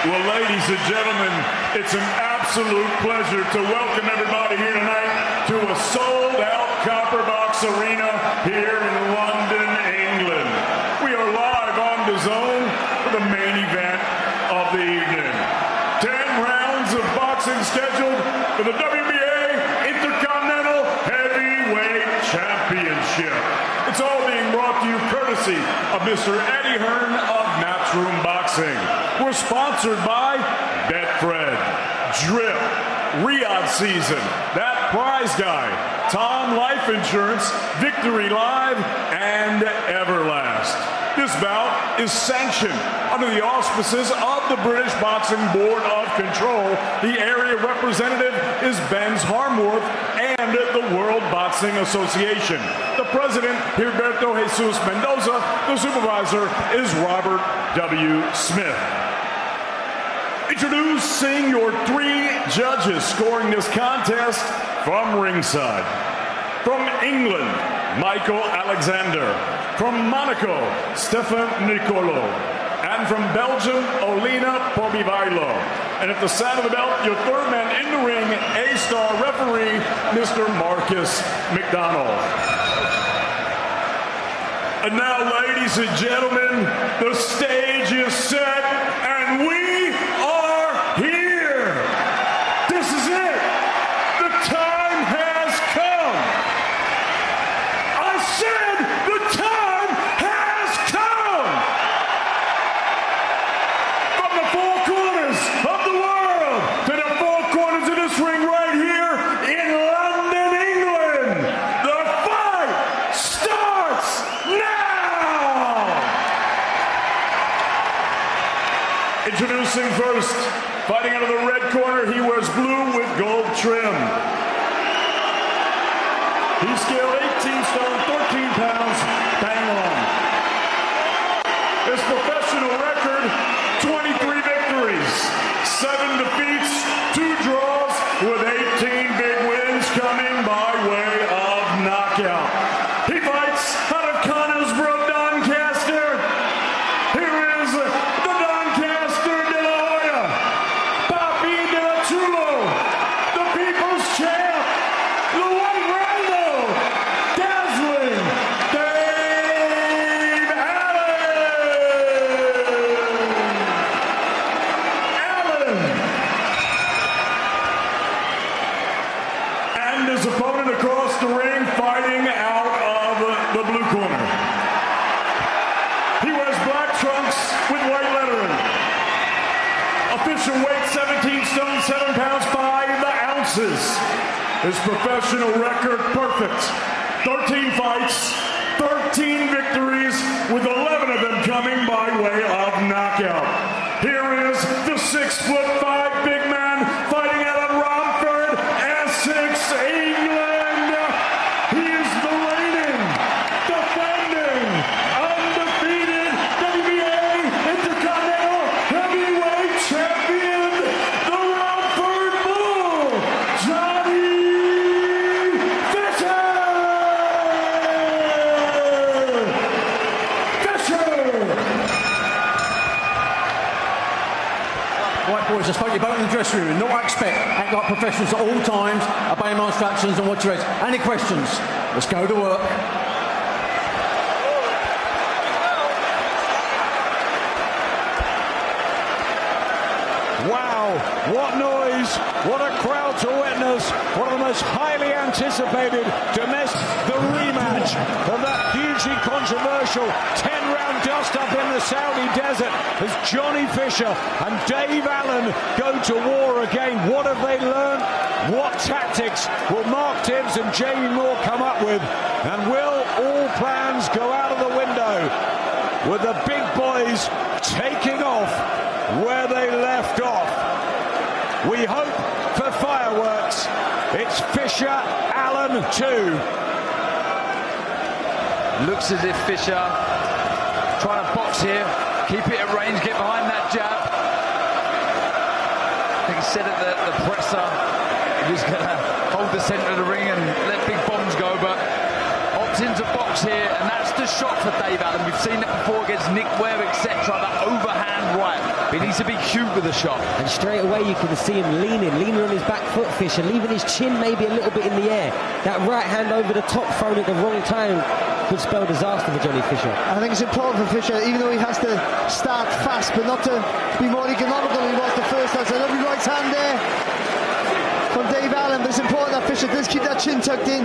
Well, ladies and gentlemen, it's an absolute pleasure to welcome everybody here tonight to a sold-out Copper Box Arena here in London, England. We are live on DAZN for the main event of the evening. 10 rounds of boxing scheduled for the WBA Inter-Continental Heavyweight Championship. It's all being brought to you courtesy of Mr. Eddie Hearn of Matchroom Boxing. We're sponsored by Betfred, Drip, Riyadh Season, That Prize Guy, Tom Life Insurance, Victory Live, and Everlast. This bout is sanctioned under the auspices of the British Boxing Board of Control. The area representative is Ben's Harmworth and the World Boxing Association. The president, Gilberto Jesus Mendoza. The supervisor is Robert W. Smith. Introducing your 3 judges scoring this contest from ringside. From England, Michael Alexander. From Monaco, Stefan Nicolo. And from Belgium, Olena Pobivailo. And at the sound of the belt, your third man in the ring, A-star referee, Mr. Marcus McDonald. And now, ladies and gentlemen, the stage is set, and we are here. This is it. The time has come. I said the time has come. From the 4 corners of the world to the 4 corners of this ring right here in London, England, the fight starts now. Introducing first, fighting out of the red corner, he wears blue with gold trim. He's scaled 18 stone, 13 pounds, bang on. His professional record, 23 victories, 7 defeats, 2 draws, with 18 big wins coming by way of knockout. He fights out of Conisbrough, Doncaster. Here is the Doncaster de la Hoya, Papi de la Chulo, the People's Champ, the White Rhino, Dazzling Dave Allen. And his opponent across the ring, fighting out of the blue corner. He wears black trunks with white lettering. Official weight 17 stone, 7 pounds, 5 ounces. His professional record, perfect. 13 fights, 13 victories, with 11 of them coming by way of knockout. Here is the 6'5" big man fighting out of Romford, Essex, England. He is the reigning, defending, undefeated WBA Inter-Continental Heavyweight Champion, the Romford Bull, Johnny Fisher! Right, boys, I spoke to you both in the dressing room. Not what I expect. Act like professionals at all times. Obey my instructions and watch your heads. Any questions? Let's go to work. Wow, what noise, what a crowd to witness, one of the most highly anticipated domestic, the rematch of that hugely controversial 10-round dust-up in the Saudi desert as Johnny Fisher and Dave Allen go to war again. What have they learned? What tactics will Mark Tibbs and Jamie Moore come up with? And will all plans go out of the window with the big boys taking off where they left off? We hope for fireworks. It's Fisher, Allen 2. Looks as if Fisher trying to box here, keep it at range, get behind that jab. I think he said at the presser he was going to hold the centre of the ring and let big bombs go, but opts into box here, and that's the shot for Dave Allen. We've seen that before against Nick Webb, etc. That overhand right. He needs to be cute with the shot. And straight away you can see him leaning on his back foot, Fisher, leaving his chin maybe a little bit in the air. That right hand over the top thrown at the wrong time could spell disaster for Johnny Fisher. I think it's important for Fisher, even though he has to start fast, but not to be more economical than he was the first time. So a lovely right hand there from Dave Allen, but it's important that Fisher does keep that chin tucked in,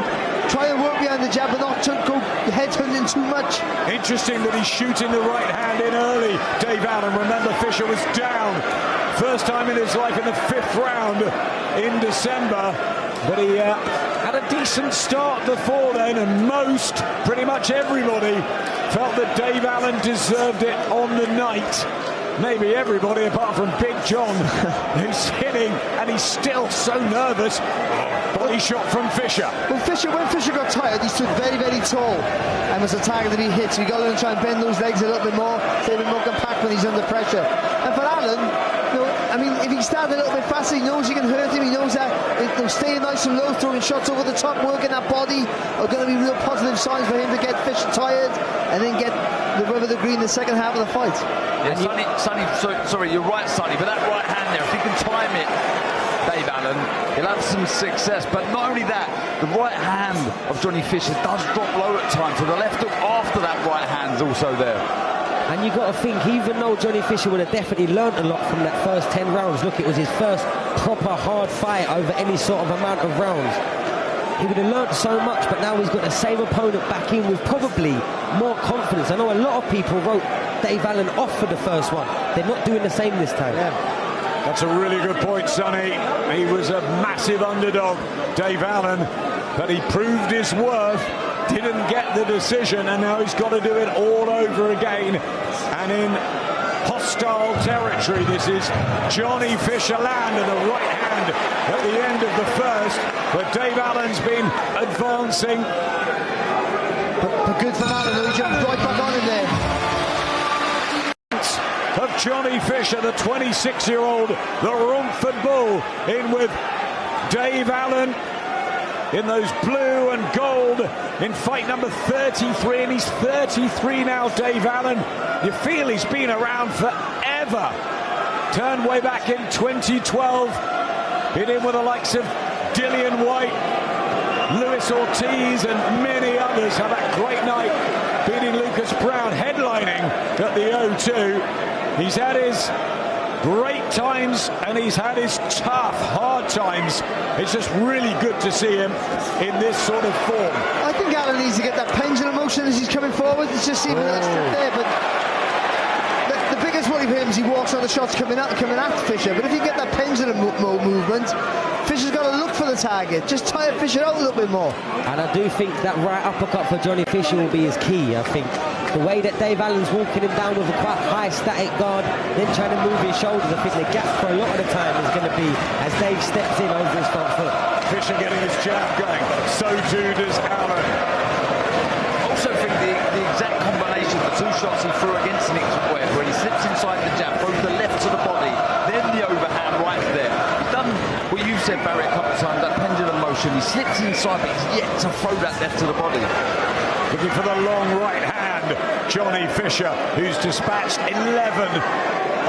try and work behind the jab, but not go head hunting too much. Interesting that he's shooting the right hand in early, Dave Allen. Remember, Fisher was down first time in his life in the 5th round in December, but he had a decent start before then, and pretty much everybody felt that Dave Allen deserved it on the night. Maybe everybody apart from Big John, who's hitting, and he's still so nervous. Body shot from Fisher. Well, when Fisher got tired, he stood very, very tall and was a target that he hit. So you got to try and bend those legs a little bit more, stay a bit more compact when he's under pressure. And for Allen, I mean, if he started a little bit faster, he knows he can hurt him. He knows that staying nice and low, throwing shots over the top, working that body are going to be real positive signs for him to get Fisher tired and then get the rub of the green in the second half of the fight. Yeah, Sonny, sorry, you're right, Sonny, but that right hand there, if he can time it, Dave Allen, he'll have some success. But not only that, the right hand of Johnny Fisher does drop low at times, so the left hook after that right hand's also there. And you've got to think, even though Johnny Fisher would have definitely learnt a lot from that first 10 rounds, look, it was his first proper hard fight over any sort of amount of rounds. He would have learnt so much, but now he's got the same opponent back in with probably more confidence. I know a lot of people wrote Dave Allen off for the first one. They're not doing the same this time. Yeah. That's a really good point, Sonny. He was a massive underdog, Dave Allen, but he proved his worth, didn't get the decision, and now he's got to do it all over again. And in hostile territory, this is Johnny Fisher land and a right hand at the end of the first, but Dave Allen's been advancing. But good for Allen, he jumped right back on in there. Of Johnny Fisher, the 26-year-old, the Romford Bull, in with Dave Allen in those blue and gold in fight number 33, and he's 33 now, Dave Allen. You feel he's been around forever. Turned way back in 2012, been in with the likes of Dillian White, Luis Ortiz and many others. Had that great night beating Lucas Brown, headlining at the O2. He's had his great times and he's had his tough, hard times. It's just really good to see him in this sort of form. I think Allen needs to get that pendulum motion as he's coming forward. It's just even that strip there, but the biggest worry for him is he walks on the shots coming at Fisher. But if you get that pendulum movement, Fisher's got to look for the target. Just tire Fisher out a little bit more. And I do think that right uppercut for Johnny Fisher will be his key. I think the way that Dave Allen's walking him down with a quite high static guard, then trying to move his shoulders, I think the gap for a lot of the time is going to be as Dave steps in over his front foot. Fisher getting his jab going. So too does Allen. Also think the exact combination of the two shots he threw against Nick Webb, where he slips inside the jab, throws the left to the body, then the overhand right there. He's done what you said, Barry, a couple of times, that pendulum motion. He slips inside, but he's yet to throw that left to the body. Looking for the long right hand, Johnny Fisher, who's dispatched 11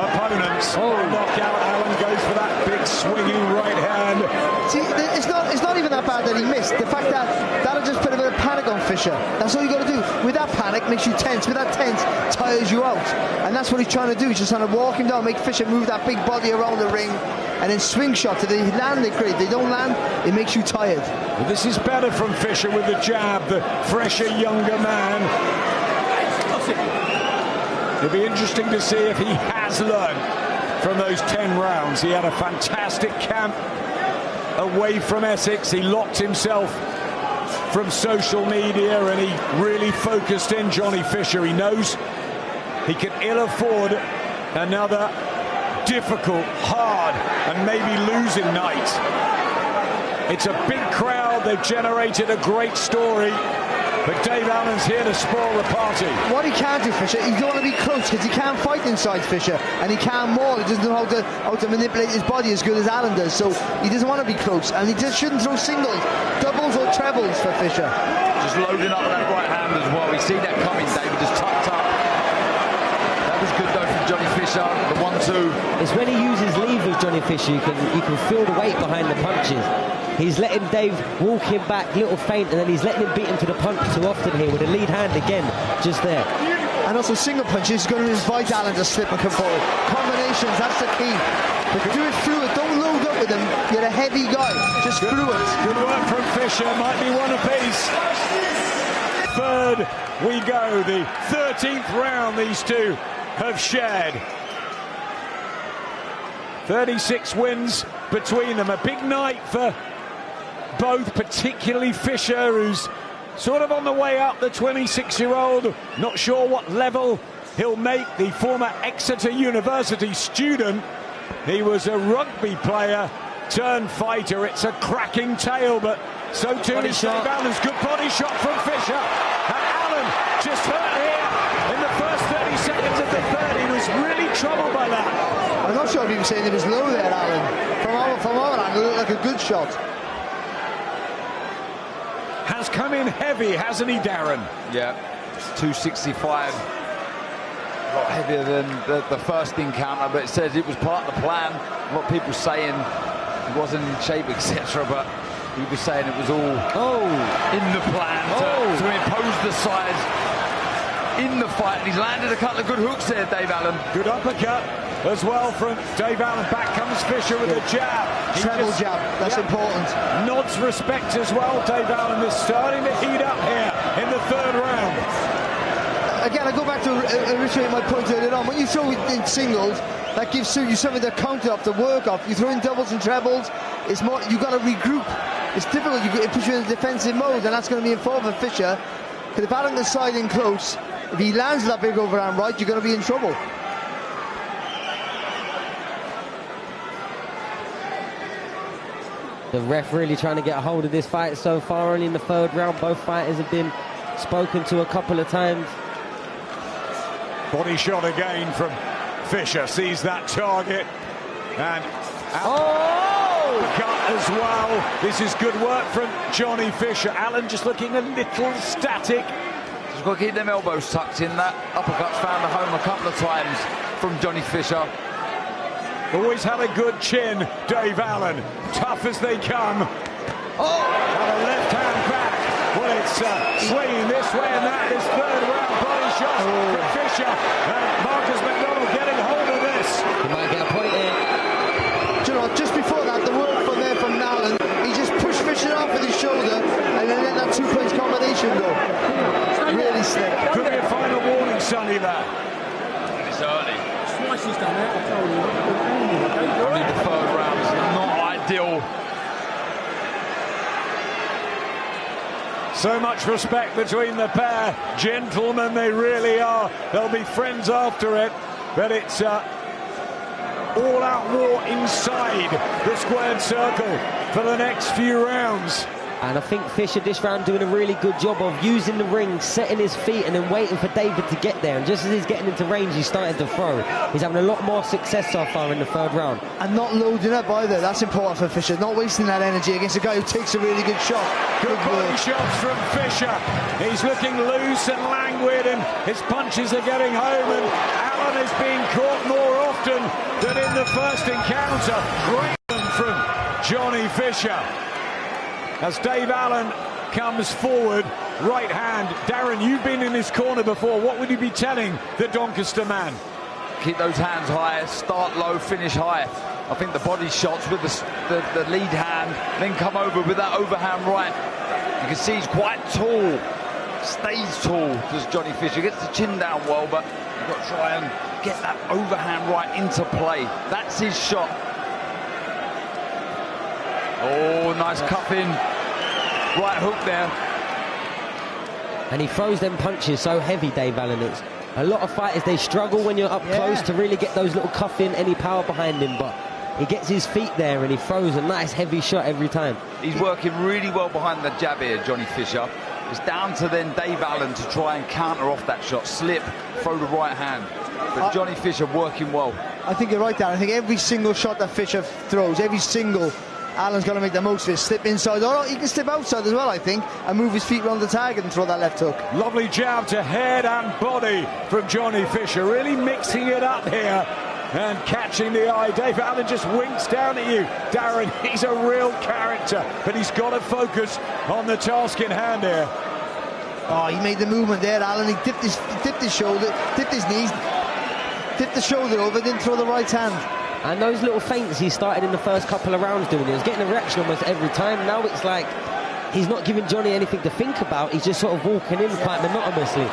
opponents. Knockout. Allen goes for that big swinging right hand. See, it's not even that bad that he missed. The fact that'll just put a bit of panic on Fisher. That's all you got to do. With that panic, makes you tense. With that tense, tires you out. And that's what he's trying to do. He's just trying to walk him down, make Fisher move that big body around the ring, and then swing shots. If they land, they're great. If they don't land, it makes you tired. Well, this is better from Fisher with the jab, the fresher, younger man. It'll be interesting to see if he has learned from those 10 rounds. He had a fantastic camp away from Essex. He locked himself from social media and he really focused in, Johnny Fisher. He knows he can ill afford another difficult, hard and maybe losing night. It's a big crowd. They've generated a great story. But Dave Allen's here to spoil the party. What he can't do, Fisher, he don't want to be close because he can't fight inside Fisher, and he can't maul. He doesn't know how to manipulate his body as good as Allen does. So he doesn't want to be close, and he just shouldn't throw singles, doubles or trebles for Fisher. Just loading up that right hand as well. We see that coming, David, just tucked up. That was good though from Johnny Fisher. Fisher, the 1-2. It's when he uses levers, Johnny Fisher, you can feel the weight behind the punches. He's letting Dave walk him back, little feint, and then he's letting him beat him to the punch too often here with the lead hand again, just there. And also single punches, he's going to invite Allen to slip and come forward. Combinations, that's the key. But do it through it, don't load up with him. You're a heavy guy, just through it. Good work from Fisher, might be one apiece. Third we go, the 13th round these two have shared. 36 wins between them. A big night for both, particularly Fisher, who's sort of on the way up, the 26-year-old. Not sure what level he'll make. The former Exeter University student. He was a rugby player turned fighter. It's a cracking tale, but so too is Dave Allen's. Good body shot from Fisher. And Allen just hurt here in the first 30 seconds of the third. He was really troubled by that. I'm not sure if he was saying it was low there, Allen. From our angle, it looked like a good shot. Has come in heavy, hasn't he, Darren? Yeah, 265. A lot heavier than the first encounter, but it says it was part of the plan. A lot of people saying he wasn't in shape, etc., but he was saying it was all in the plan to impose the size in the fight. And he's landed a couple of good hooks there, Dave Allen. Good uppercut as well from Dave Allen. Back comes Fisher with a jab. Treble jab, that's important. Nods respect as well. Dave Allen is starting to heat up here in the third round. Again, I go back to reiterate my point earlier on. When you throw in singles, that gives you something to counter off, to work off. You throw in doubles and trebles, it's more, you've got to regroup. It's difficult, it puts you in a defensive mode, and that's going to be in favor of Fisher. Because if Allen can slide in close, if he lands that big overhand right, you're going to be in trouble. The ref really trying to get a hold of this fight so far. Only in the third round, both fighters have been spoken to a couple of times. Body shot again from Fisher, sees that target, and cut as well. This is good work from Johnny Fisher. Allen just looking a little static. Just got to keep them elbows tucked in. That uppercut's found a home a couple of times from Johnny Fisher. Always had a good chin, Dave Allen. Tough as they come. And a left hand back. Well, it's swinging this way and that. This third round body shot from Fisher. And Marcus McDonald getting hold of this. He might get a point here. Do you know, just before that, the work from there from Allen, he just pushed Fisher off with his shoulder and then let that 2 points combination go. Really slick. Could be a final warning, Sonny, there. It's early. He's done that, I told you. Only the third round is not ideal. So much respect between the pair. Gentlemen, they really are. They'll be friends after it. But it's all-out war inside the squared circle for the next few rounds. And I think Fisher this round doing a really good job of using the ring, setting his feet and then waiting for David to get there. And just as he's getting into range, he's starting to throw. He's having a lot more success so far in the third round. And not loading up either. That's important for Fisher. Not wasting that energy against a guy who takes a really good shot. Good body shots from Fisher. He's looking loose and languid, and his punches are getting home. And Allen is being caught more often than in the first encounter. Great one from Johnny Fisher. As Dave Allen comes forward, right hand. Darren, you've been in his corner before. What would you be telling the Doncaster man? Keep those hands high, start low, finish high. I think the body shots with the lead hand, then come over with that overhand right. You can see he's quite tall, stays tall, does Johnny Fisher. Gets the chin down well, but you've got to try and get that overhand right into play. That's his shot. Oh, nice cuffing. Right hook there. And he throws them punches so heavy, Dave Allen. It's a lot of fighters, they struggle when you're up close to really get those little cuff in, any power behind him, but he gets his feet there and he throws a nice heavy shot every time. He's working really well behind the jab here, Johnny Fisher. It's down to then Dave Allen to try and counter off that shot, slip, throw the right hand. But Johnny Fisher working well. I think you're right, Darren. I think every single shot that Fisher throws, every single, Allen's got to make the most of it. Slip inside, or he can slip outside as well, I think, and move his feet around the target and throw that left hook. Lovely jab to head and body from Johnny Fisher, really mixing it up here and catching the eye. Dave Allen just winks down at you. Darren, he's a real character, but he's got to focus on the task in hand here. Oh, he made the movement there, Allen. He dipped his shoulder, dipped his knees, dipped the shoulder over, didn't throw the right hand. And those little feints he started in the first couple of rounds doing, he was getting a reaction almost every time. Now it's like he's not giving Johnny anything to think about. He's just sort of walking in quite monotonously.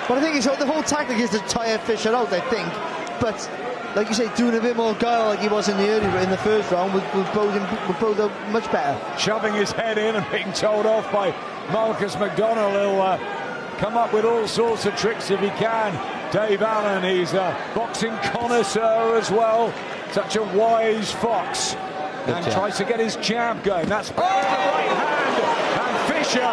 But I think it's, the whole tactic is to tire Fisher out, I think. But like you say, doing a bit more guile like he was in the first round would bode out much better. Shoving his head in and being told off by Marcus McDonnell. He'll come up with all sorts of tricks if he can. Dave Allen, he's a boxing connoisseur as well. Such a wise fox. And tries to get his jab going. That's the right hand. And Fisher,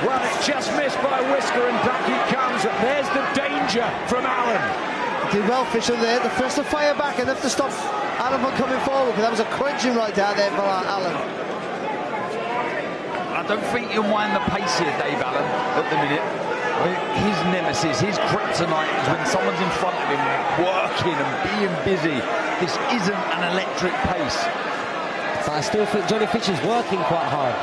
well, it just missed by a whisker, and back he comes. And there's the danger from Allen. Did well, Fisher there. The first to fire back enough to stop Allen from coming forward, because that was a crunching right down there for Allen. I don't think you'll mind the pace here, Dave Allen, at the minute. I mean, his nemesis, his kryptonite is when someone's in front of him working and being busy. This isn't an electric pace. But I still think Johnny Fisher's working quite hard.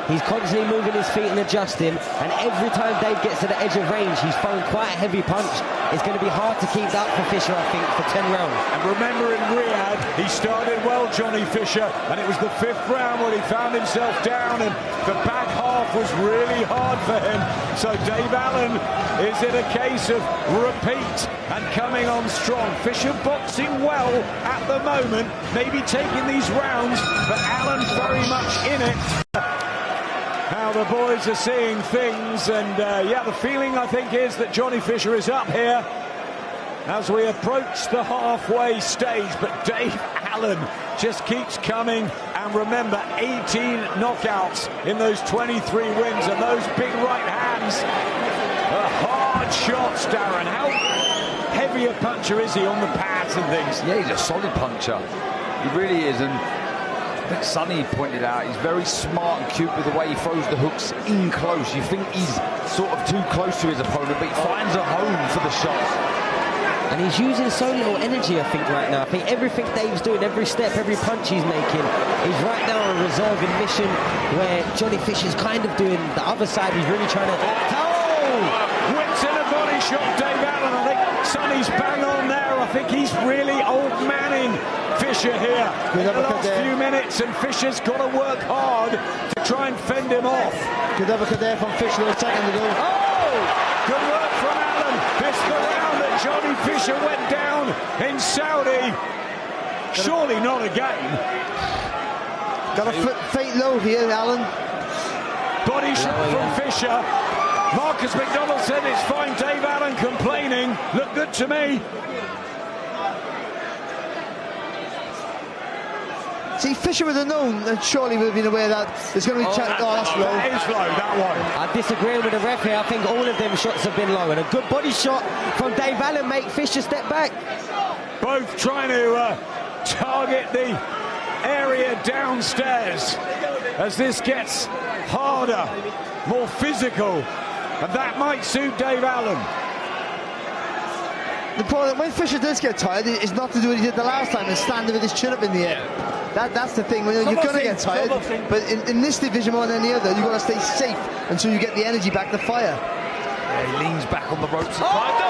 He's constantly moving his feet and adjusting, and every time Dave gets to the edge of range, he's throwing quite a heavy punch. It's going to be hard to keep that for Fisher, I think, for 10 rounds. And remember, in Riyadh, he started well, Johnny Fisher, and it was the 5th round when he found himself down, and the back half was really hard for him. So Dave Allen, is it a case of repeat and coming on strong? Fisher boxing well at the moment, maybe taking these rounds, but Allen very much in it. How the boys are seeing things, and yeah, the feeling I think is that Johnny Fisher is up here as we approach the halfway stage, but Dave Allen just keeps coming. And remember, 18 knockouts in those 23 wins, and those big right hands are hard shots. Darren, how heavy a puncher is he on the pads and things? Yeah, he's a solid puncher. He really is, and I think Sonny pointed out he's very smart and cute with the way he throws the hooks in close. You think he's sort of too close to his opponent, but he finds a home for the shots. And he's using so little energy, I think, right now. I think everything Dave's doing, every step, every punch he's making, he's right now on a reserving mission where Johnny Fisher's kind of doing the other side. He's really trying to... Oh! Whips in a body shot, Dave Allen. I think Sonny's bang on there. I think he's really old manning Fisher here in the last few minutes, and Fisher's got to work hard to try and fend him off. Good uppercut there from Fisher a second ago. Oh! Good work from Allen. This is the round that Johnny Fisher went down in Saudi. Surely not again. Got a fake low here, Allen. Body shot from Fisher. Marcus McDonnell said it's fine. Dave Allen complaining. Look good to me. See, Fisher would have known, and surely would have been aware that there's going to be... that's low. That is low, that one. I disagree with the ref here. I think all of them shots have been low, and a good body shot from Dave Allen make Fisher step back. Both trying to target the area downstairs as this gets harder, more physical, and that might suit Dave Allen. The problem, when Fisher does get tired, is not to do what he did the last time and standing with his chin up in the air. That's the thing. You're going to get tired, but in this division more than any other, you've got to stay safe until you get the energy back to fire. Yeah, he leans back on the ropes. Wow!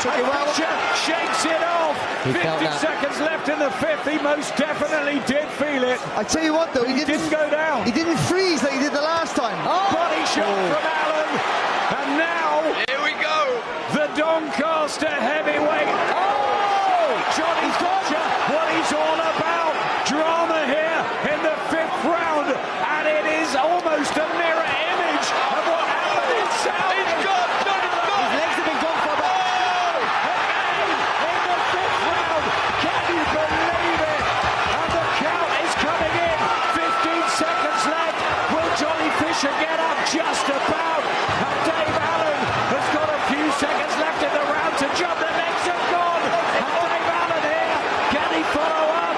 Fisher shakes it off. 50 seconds left in the 5th. He most definitely did feel it. I tell you what, though, he didn't go down. He didn't freeze like he did the last time. Body shot from Allen, and now here we go. The Doncaster heavyweight. Oh, Johnny Fisher, what he's all about. Drama here in the 5th round, and it is almost a mirror image of what happened in Saudi. He's gone. His legs have been gone for about... Again, in the 5th round. Can you believe it? And the count is coming in. 15 seconds left. Will Johnny Fisher get up? Just about. And Dave Allen has got a few seconds left in the round to jump. The legs have gone. And Dave Allen here. Can he follow up?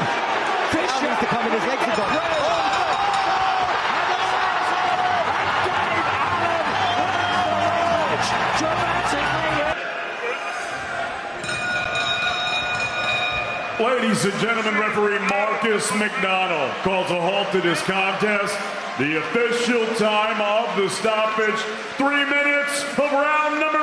Ladies and gentlemen, referee Marcus McDonald calls a halt to this contest. The official time of the stoppage, 3 minutes of round number